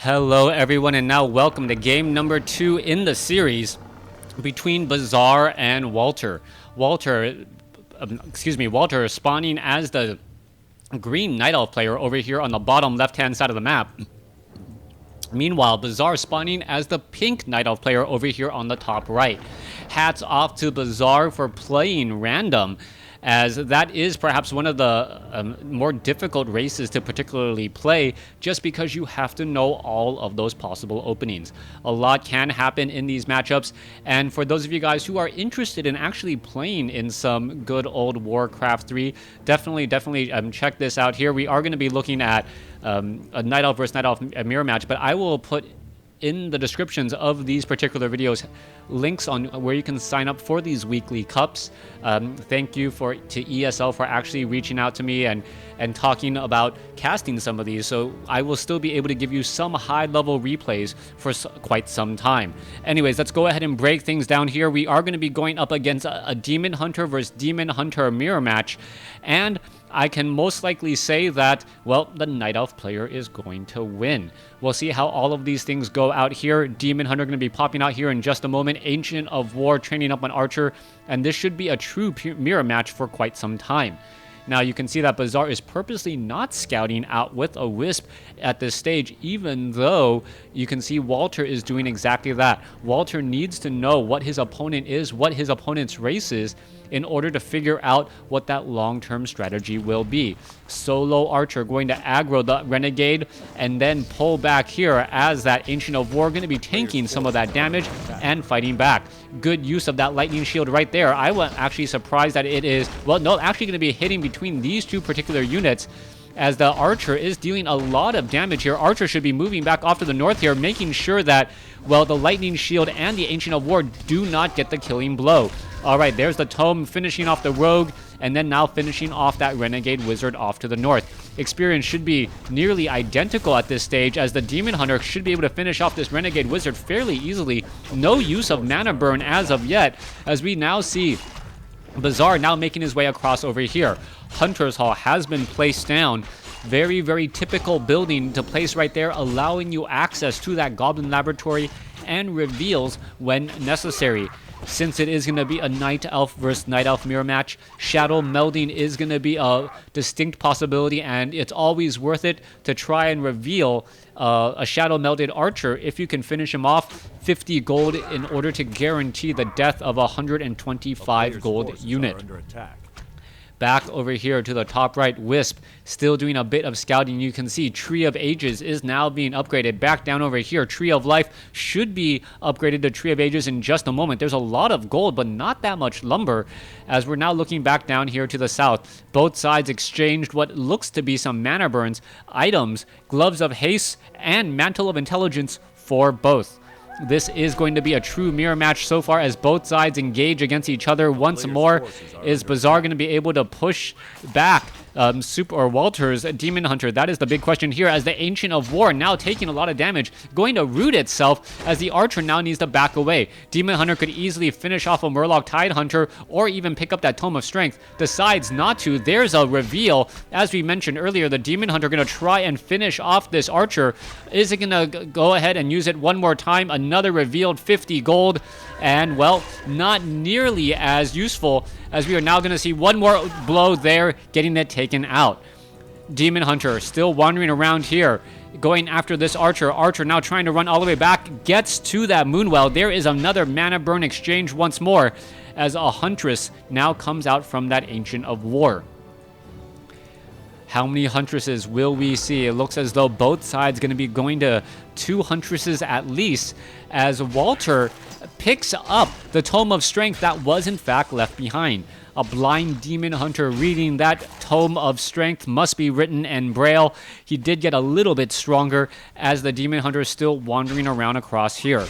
Hello everyone, and now welcome to game number 2 in the series between Bizzare and Walter. Walter is spawning as the green Night Elf player over here on the bottom left-hand side of the map. Meanwhile, Bizzare spawning as the pink Night Elf player over here on the top right. Hats off to Bizzare for playing random, as that is perhaps one of the more difficult races to particularly play, just because you have to know all of those possible openings. A lot can happen in these matchups, and for those of you guys who are interested in actually playing in some good old WarCraft 3, definitely check this out here. We are going to be looking at a Night Elf versus Night Elf mirror match, but I will put in the descriptions of these particular videos links on where you can sign up for these weekly cups. Thank you to ESL for actually reaching out to me and talking about casting some of these, so I will still be able to give you some high level replays for quite some time. Anyways, let's go ahead and break things down here. We are going to be going up against a Demon Hunter versus Demon Hunter mirror match, and I can most likely say that, well, the Night Elf player is going to win. We'll see how all of these things go out here. Demon Hunter going to be popping out here in just a moment. Ancient of War training up on Archer, and this should be a true mirror match for quite some time. Now you can see that Bizzare is purposely not scouting out with a Wisp at this stage, even though you can see Walter is doing exactly that. Walter needs to know what his opponent is, what his opponent's race is, in order to figure out what that long-term strategy will be. Solo Archer going to aggro the Renegade and then pull back here as that Ancient of War going to be tanking some of that damage and fighting back. Good use of that lightning shield right there. I was actually surprised that it is, well, no, actually going to be hitting between these two particular units, as the Archer is dealing a lot of damage here. Archer should be moving back off to the north here, making sure that, well, the Lightning Shield and the Ancient of War do not get the killing blow. Alright, there's the Tome finishing off the Rogue, and then now finishing off that Renegade Wizard off to the north. Experience should be nearly identical at this stage, as the Demon Hunter should be able to finish off this Renegade Wizard fairly easily. No use of mana burn as of yet, as we now see Bizzare now making his way across over here. Hunter's Hall has been placed down. Very typical building to place right there, allowing you access to that Goblin Laboratory and reveals when necessary. Since it is going to be a Night Elf versus Night Elf mirror match, Shadow Melding is going to be a distinct possibility, and it's always worth it to try and reveal a Shadow Melded Archer if you can finish him off. 50 gold in order to guarantee the death of a 125 gold unit. Back over here to the top right, Wisp still doing a bit of scouting. You can see Tree of Ages is now being upgraded. Back down over here, Tree of Life should be upgraded to Tree of Ages in just a moment. There's a lot of gold, but not that much lumber, as we're now looking back down here to the south. Both sides exchanged what looks to be some mana burns, items, Gloves of Haste, and Mantle of Intelligence for both. This is going to be a true mirror match so far, as both sides engage against each other once more. Is Bizzare going to be able to push back Walter's Demon Hunter? That is the big question here, as the Ancient of War now taking a lot of damage, going to root itself, as the Archer now needs to back away. Demon Hunter could easily finish off a Murloc Tide Hunter or even pick up that Tome of Strength. Decides not to. There's a reveal. As we mentioned earlier, the Demon Hunter going to try and finish off this Archer. Is it going to go ahead and use it one more time? Another revealed 50 gold, and, well, not nearly as useful, as we are now going to see one more blow there, getting it taken out. Demon Hunter still wandering around here, going after this Archer. Archer now trying to run all the way back, gets to that Moonwell. There is another mana burn exchange once more, as a Huntress now comes out from that Ancient of War. How many Huntresses will we see? It looks as though both sides going to be going to 2 Huntresses at least, as Walter picks up the Tome of Strength that was in fact left behind. A blind Demon Hunter reading that Tome of Strength, must be written in Braille. He did get a little bit stronger, as the Demon Hunter is still wandering around across here.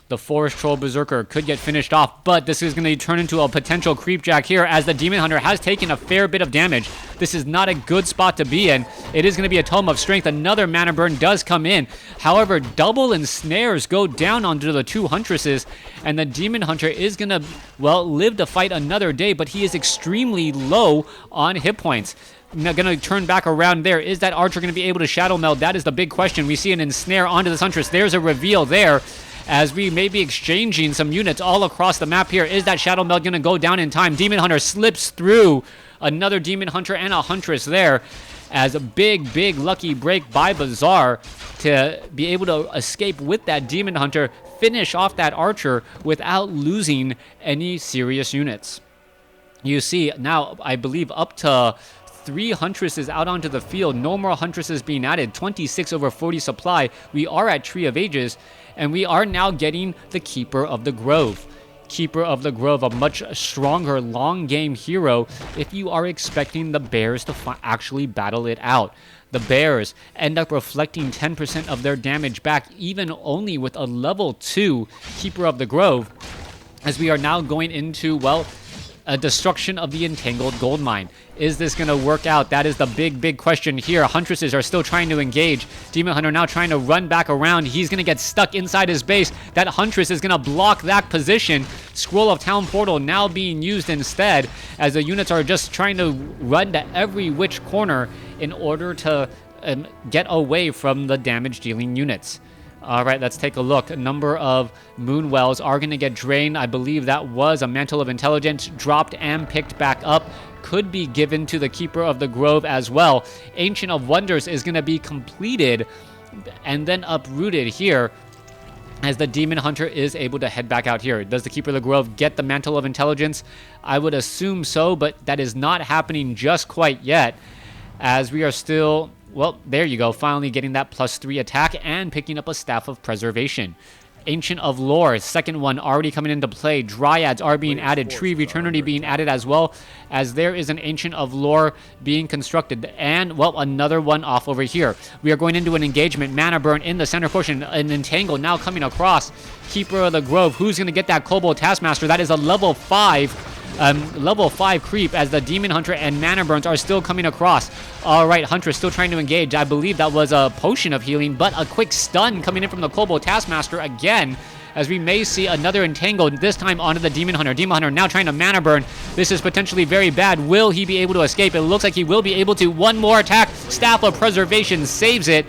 The Forest Troll Berserker could get finished off, but this is going to turn into a potential creepjack here, as the Demon Hunter has taken a fair bit of damage. This is not a good spot to be in. It is going to be a Tome of Strength. Another mana burn does come in. However, double ensnares go down onto the 2 Huntresses, and the Demon Hunter is going to, well, live to fight another day, but he is extremely low on hit points. gonna turn back around there. Is that Archer gonna be able to Shadow Meld? That is the big question. We see an ensnare onto this Huntress. There's a reveal there, as we may be exchanging some units all across the map here. Is that Shadow Meld gonna go down in time? Demon Hunter slips through. Another Demon Hunter and a Huntress there, as a big lucky break by Bizzare to be able to escape with that Demon Hunter, finish off that Archer without losing any serious units. You see now, I believe, up to 3 Huntresses out onto the field. No more Huntresses being added. 26 over 40 supply. We are at Tree of Ages, and we are now getting the Keeper of the Grove. Keeper of the Grove, a much stronger long game hero if you are expecting the Bears to actually battle it out. The Bears end up reflecting 10% of their damage back, even only with a level 2 Keeper of the Grove, as we are now going into, well, a destruction of the Entangled Gold Mine. Is this going to work out? That is the big question here. Huntresses are still trying to engage. Demon Hunter now trying to run back around. He's going to get stuck inside his base. That Huntress is going to block that position. Scroll of Town Portal now being used instead, as the units are just trying to run to every which corner in order to get away from the damage-dealing units. All right, let's take a look. A number of Moonwells are going to get drained. I believe that was a Mantle of Intelligence dropped and picked back up. Could be given to the Keeper of the Grove as well. Ancient of Wonders is going to be completed and then uprooted here, as the Demon Hunter is able to head back out here. Does the Keeper of the Grove get the Mantle of Intelligence? I would assume so, but that is not happening just quite yet, as we are still... Well, there you go, finally getting that +3 attack and picking up a Staff of Preservation. Ancient of Lore, second one already coming into play. Dryads are being added, Tree of Eternity being added as well, as there is an Ancient of Lore being constructed. And, well, another one off over here. We are going into an engagement. Mana Burn in the center portion. An Entangle now coming across. Keeper of the Grove, who's going to get that Kobold Taskmaster? That is a level 5 creep, as the Demon Hunter and Mana Burns are still coming across. All right, Huntress still trying to engage. I believe that was a Potion of Healing, but a quick stun coming in from the Kobold Taskmaster again, as we may see another Entangle, this time onto the Demon Hunter. Demon Hunter now trying to Mana Burn. This is potentially very bad. Will he be able to escape? It looks like he will be able to. One more attack. Staff of Preservation saves it,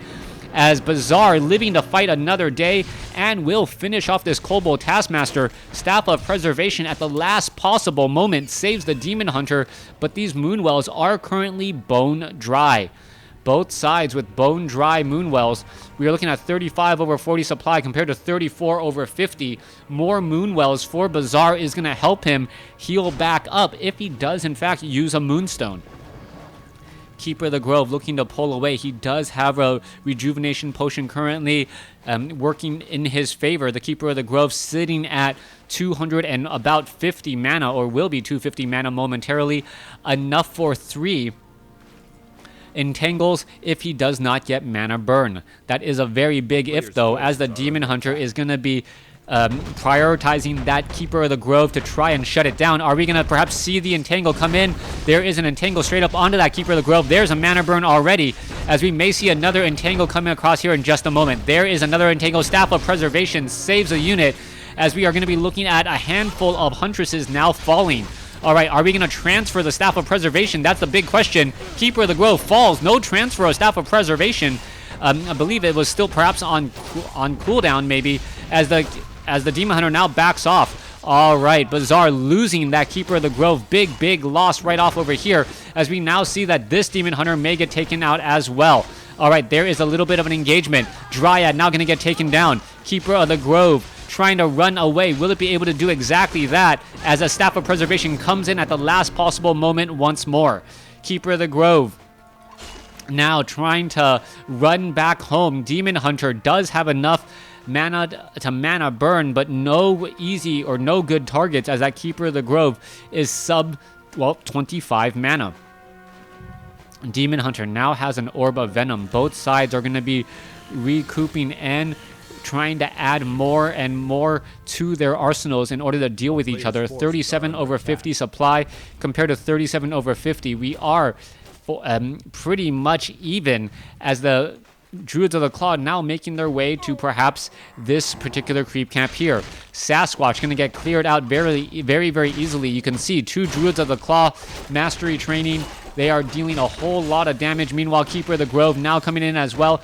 as Bizzare living to fight another day and will finish off this Kobold Taskmaster. Staff of Preservation at the last possible moment saves the Demon Hunter, but these Moonwells are currently bone dry. Both sides with bone dry Moonwells. We are looking at 35 over 40 supply compared to 34 over 50. More Moonwells for Bizzare is going to help him heal back up if he does in fact use a Moonstone. Keeper of the Grove looking to pull away. He does have a Rejuvenation Potion currently working in his favor. The Keeper of the Grove sitting at 200 and about 50 mana, or will be 250 mana momentarily. Enough for 3 Entangles if he does not get Mana Burn. That is a very big if, though, as the Demon Hunter is going to be prioritizing that Keeper of the Grove to try and shut it down. Are we going to perhaps see the Entangle come in? There is an Entangle straight up onto that Keeper of the Grove. There's a Mana Burn already, as we may see another Entangle coming across here in just a moment. There is another Entangle. Staff of Preservation saves a unit, as we are going to be looking at a handful of Huntresses now falling. All right, are we going to transfer the Staff of Preservation? That's the big question. Keeper of the Grove falls. No transfer of Staff of Preservation. I believe it was still perhaps on cooldown, maybe, as the Demon Hunter now backs off. All right, Bizzare losing that Keeper of the Grove. Big loss right off over here, as we now see that this Demon Hunter may get taken out as well. All right, there is a little bit of an engagement. Dryad now going to get taken down. Keeper of the Grove trying to run away. Will it be able to do exactly that, as a Staff of Preservation comes in at the last possible moment once more? Keeper of the Grove now trying to run back home. Demon Hunter does have enough mana to Mana Burn, but no easy or no good targets, as that Keeper of the Grove is sub, well, 25 mana. Demon Hunter now has an Orb of Venom. Both sides are going to be recouping and trying to add more and more to their arsenals in order to deal with each other. 37 over 50 supply compared to 37 over 50. We are pretty much even, as the Druids of the Claw now making their way to perhaps this particular creep camp here. Sasquatch going to get cleared out very easily. You can see 2 Druids of the Claw mastery training They are dealing a whole lot of damage. Meanwhile, Keeper of the Grove now coming in as well.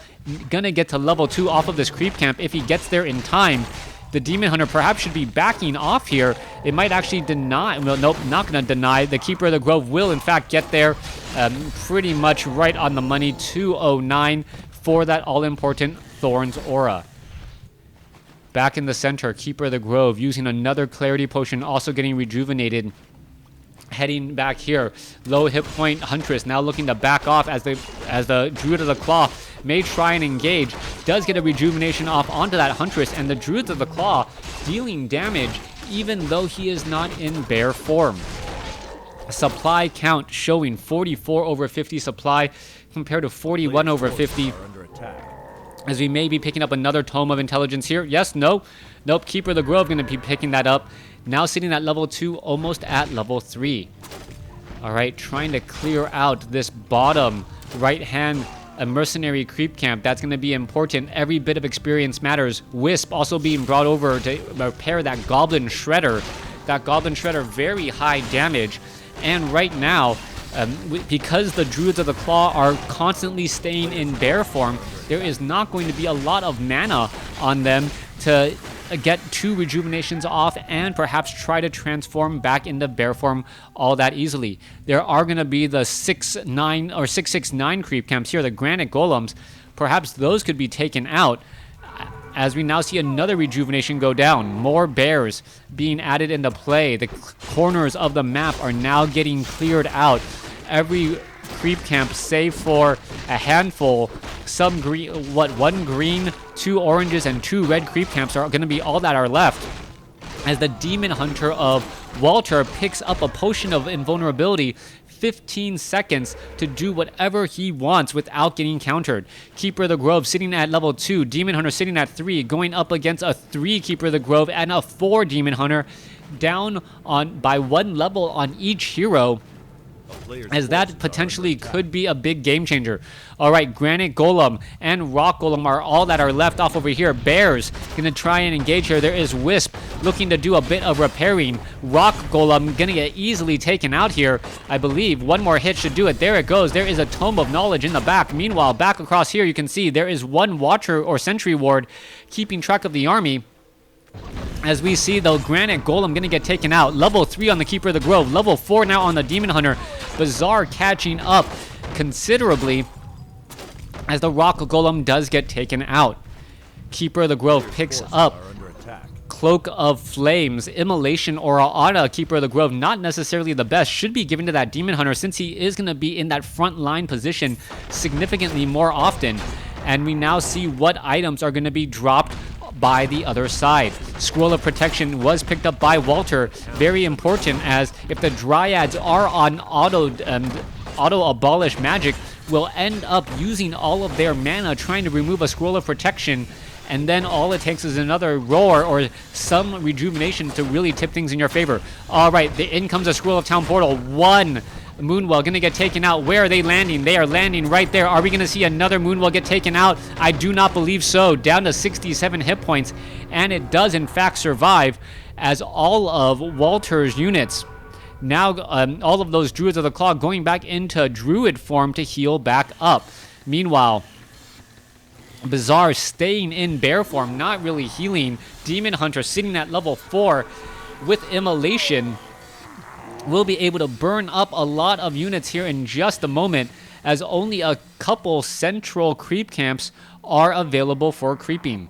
Gonna get to level 2 off of this creep camp if he gets there in time. The Demon Hunter perhaps should be backing off here. It might actually deny. Well, nope, not going to deny. The Keeper of the Grove will, in fact, get there pretty much right on the money. 209 for that all-important Thorns Aura. Back in the center, Keeper of the Grove using another Clarity Potion, also getting rejuvenated. Heading back here, low hit point Huntress now looking to back off as the Druid of the Claw may try and engage. Does get a rejuvenation off onto that Huntress, and the Druid of the Claw dealing damage even though he is not in bear form. Supply count showing 44 over 50 supply compared to 41 over 50. As we may be picking up another Tome of Intelligence here. Yes, no. Nope, Keeper of the Grove going to be picking that up. Now sitting at level 2, almost at level 3. Alright, trying to clear out this bottom right-hand mercenary creep camp. That's going to be important. Every bit of experience matters. Wisp also being brought over to repair that Goblin Shredder. That Goblin Shredder, very high damage. And right now, because the Druids of the Claw are constantly staying in bear form, there is not going to be a lot of mana on them to get 2 rejuvenations off and perhaps try to transform back into bear form all that easily. There are going to be the 6-9 or 6-6-9 creep camps here, the Granite Golems. Perhaps those could be taken out as we now see another rejuvenation go down. More bears being added into play. The corners of the map are now getting cleared out. Every creep camp, save for a handful, some green, 1 green, 2 oranges, and 2 red creep camps are going to be all that are left. As the Demon Hunter of Walter picks up a potion of invulnerability, 15 seconds to do whatever he wants without getting countered. Keeper of the Grove sitting at level 2, Demon Hunter sitting at 3, going up against a 3 Keeper of the Grove and a 4 Demon Hunter, down on by 1 level on each hero, as that potentially could be a big game changer. Alright, Granite Golem and Rock Golem are all that are left off over here. Bears gonna try and engage here. There is Wisp looking to do a bit of repairing. Rock Golem gonna get easily taken out here. I believe 1 more hit should do it. There it goes. There is a Tome of Knowledge in the back. Meanwhile, back across here you can see there is 1 Watcher or Sentry Ward keeping track of the army. As we see the Granite Golem going to get taken out. Level 3 on the Keeper of the Grove. Level 4 now on the Demon Hunter. Bizzare catching up considerably as the Rock Golem does get taken out. Keeper of the Grove picks up Cloak of Flames, Immolation Aura on a Keeper of the Grove. Not necessarily the best. Should be given to that Demon Hunter since he is going to be in that front line position significantly more often. And we now see what items are going to be dropped by the other side. Scroll of Protection was picked up by Walter. Very important, as if the Dryads are on auto abolish magic, will end up using all of their mana trying to remove a Scroll of Protection, and then all it takes is another roar or some rejuvenation to really tip things in your favor. Alright, in comes a Scroll of Town Portal. 1 Moonwell gonna get taken out. Where are they landing? They are landing right there. Are we gonna see another Moonwell get taken out? I do not believe so. Down to 67 hit points, and it does in fact survive, as all of Walter's units now, all of those Druids of the Claw going back into Druid form to heal back up. Meanwhile, Bizzare staying in bear form, not really healing. Demon Hunter sitting at level 4 with Immolation will be able to burn up a lot of units here in just a moment, as only a couple central creep camps are available for creeping.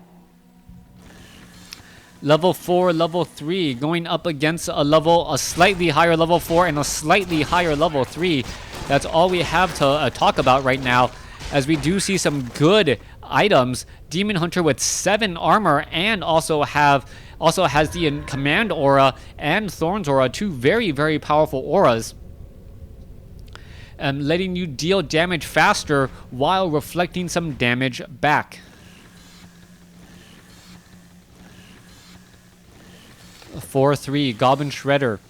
Level 4, level 3, going up against a slightly higher level 4 and a slightly higher level 3. That's all we have to talk about right now, as we do see some good items. Demon Hunter with 7 armor and also has the Command Aura and Thorns Aura, 2 very, very powerful auras, letting you deal damage faster while reflecting some damage back. 4-3 Goblin Shredder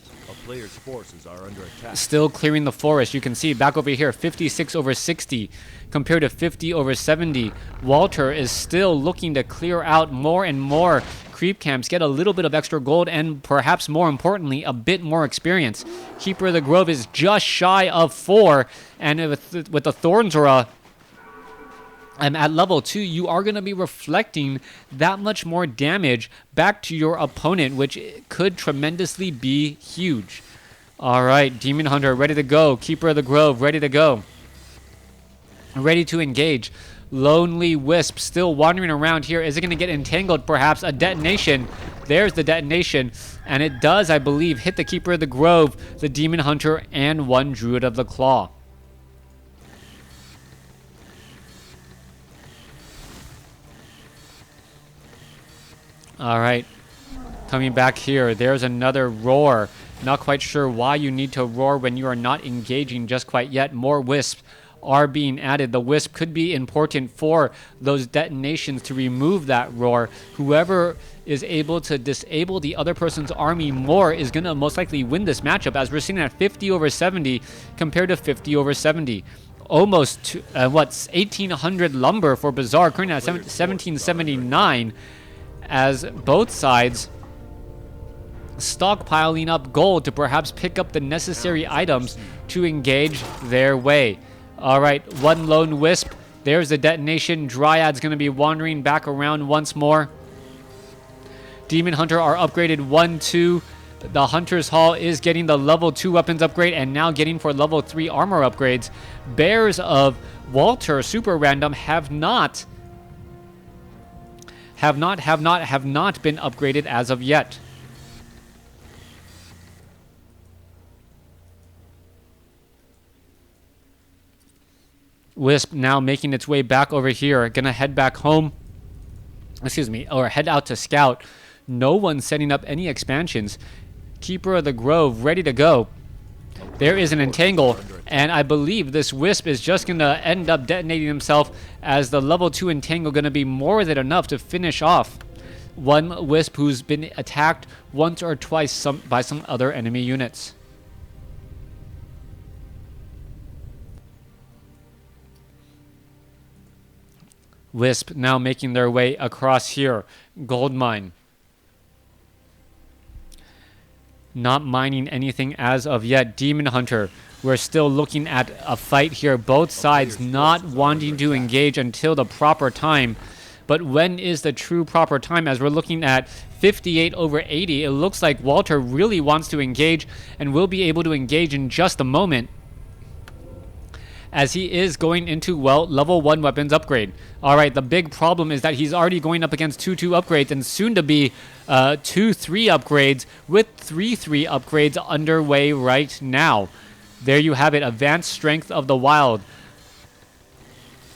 player's forces are under attack. Still clearing the forest. You can see back over here, 56 over 60 compared to 50 over 70. Walter is still looking to clear out more and more creep camps, get a little bit of extra gold, and perhaps more importantly, a bit more experience. Keeper of the Grove is just shy of 4, and with the Thorns Aura at level 2, you are going to be reflecting that much more damage back to your opponent, which could tremendously be huge. All right, Demon Hunter ready to go. Keeper of the Grove ready to go. Ready to engage. Lonely Wisp still wandering around here. Is it going to get entangled perhaps? A detonation. There's the detonation. And it does, I believe, hit the Keeper of the Grove, the Demon Hunter, and one Druid of the Claw. All right. Coming back here. There's another roar. Not quite sure why you need to roar when you are not engaging just quite yet. More Wisps are being added. The Wisp could be important for those detonations to remove that roar. Whoever is able to disable the other person's army more is going to most likely win this matchup, as we're sitting at 50 over 70 compared to 50 over 70. Almost, 1,800 lumber for Bizzare, currently at 1779, as both sides stockpiling up gold to perhaps pick up the necessary items to engage their way. All right, one lone Wisp. There's the detonation. Dryad's going to be wandering back around once more. Demon Hunter are upgraded 1-2. The Hunter's Hall is getting the level 2 weapons upgrade and now getting for level 3 armor upgrades. Bears of Walter Super Random have not been upgraded as of yet. Wisp now making its way back over here. Gonna head back home. Or head out to scout. No one's setting up any expansions. Keeper of the Grove ready to go. There is an entangle, and I believe this Wisp is just gonna end up detonating himself, as the level 2 entangle gonna be more than enough to finish off one Wisp who's been attacked once or twice by some other enemy units. Wisp now making their way across here. Gold mine. Not mining anything as of yet. Demon Hunter. We're still looking at a fight here. Both sides not wanting to engage until the proper time. But when is the true proper time? As we're looking at 58 over 80, it looks like Walter really wants to engage and will be able to engage in just a moment, as he is going into, well, level 1 weapons upgrade. All right, the big problem is that he's already going up against 2-2 upgrades and soon to be 2-3 upgrades, with 3-3 upgrades underway right now. There you have it, Advanced Strength of the Wild.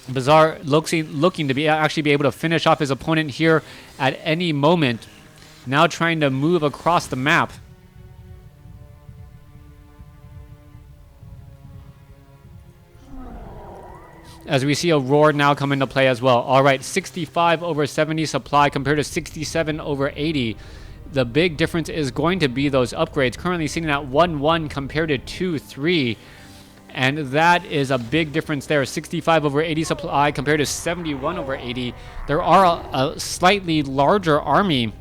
Bizzare looking to actually be able to finish off his opponent here at any moment. Now trying to move across the map. As we see a roar now come into play as well. All right, 65 over 70 supply compared to 67 over 80. The big difference is going to be those upgrades. Currently sitting at 1-1 compared to 2-3. And that is a big difference there. 65 over 80 supply compared to 71 over 80. There are a slightly larger army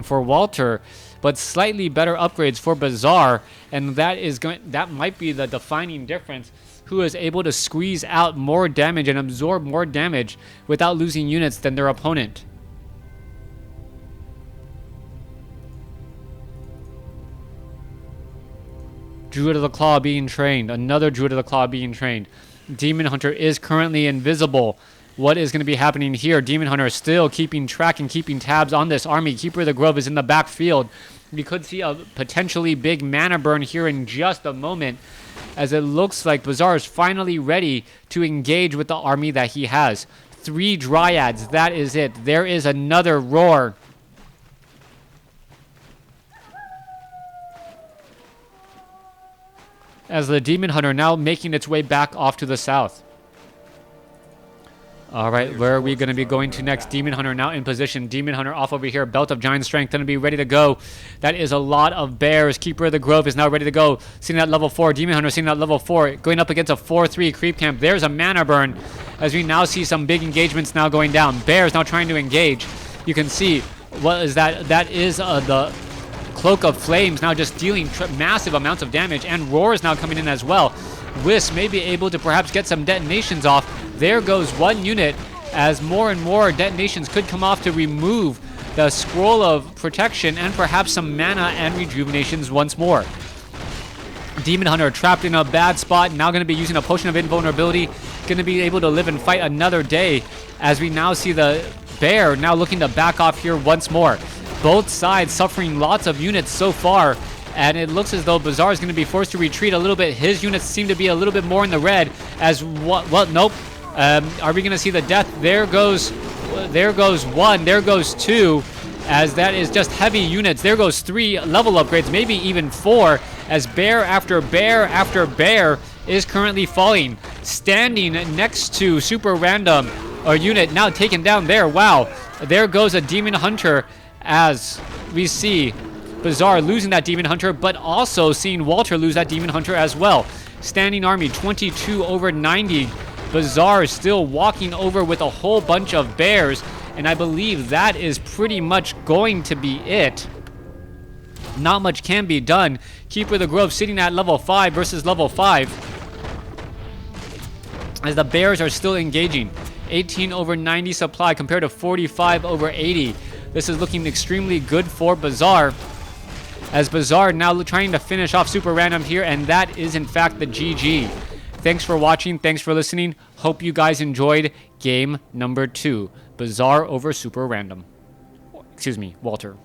for Walter, but slightly better upgrades for Bizzare. And that might be the defining difference. Who is able to squeeze out more damage and absorb more damage without losing units than their opponent. Druid of the Claw being trained. Another Druid of the Claw being trained. Demon Hunter is currently invisible. What is going to be happening here? Demon Hunter is still keeping track and keeping tabs on this army. Keeper of the Grove is in the backfield. We could see a potentially big mana burn here in just a moment, as it looks like Bizzare is finally ready to engage with the army that he has. 3 Dryads, that is it. There is another roar. As the Demon Hunter now making its way back off to the south. All right, where are we going to be going to next? Demon Hunter now in position. Demon Hunter off over here. Belt of Giant Strength going to be ready to go. That is a lot of bears. Keeper of the Grove is now ready to go. Sitting at level 4. Demon Hunter sitting at level 4. Going up against a 4-3 creep camp. There's a mana burn as we now see some big engagements now going down. Bears now trying to engage. You can see what is that? That is the Cloak of Flames now just dealing massive amounts of damage. And Roar is now coming in as well. Wisp may be able to perhaps get some detonations off. There goes one unit as more and more detonations could come off to remove the Scroll of Protection and perhaps some mana and rejuvenations once more. Demon Hunter trapped in a bad spot, now going to be using a Potion of Invulnerability, going to be able to live and fight another day as we now see the bear now looking to back off here once more. Both sides suffering lots of units so far, and it looks as though Bizzare is going to be forced to retreat a little bit. His units seem to be a little bit more in the red as what nope. Are we going to see the death? There goes one, there goes two, as that is just heavy units. There goes 3 level upgrades, maybe even 4, as bear after bear after bear is currently falling. Standing next to Super Random, a unit now taken down there. Wow, there goes a Demon Hunter as we see Bizzare losing that Demon Hunter, but also seeing Walter lose that Demon Hunter as well. Standing army 22 over 90. Bizzare is still walking over with a whole bunch of bears, and I believe that is pretty much going to be it. Not much can be done. Keeper of the Grove sitting at level 5 versus level 5 as the bears are still engaging. 18 over 90 supply compared to 45 over 80. This is looking extremely good for Bizzare, as Bizzare now trying to finish off Super Random here, and that is in fact the GG. Thanks for watching. Thanks for listening. Hope you guys enjoyed game number 2. Bizzare over Super Random. Excuse me, Walter.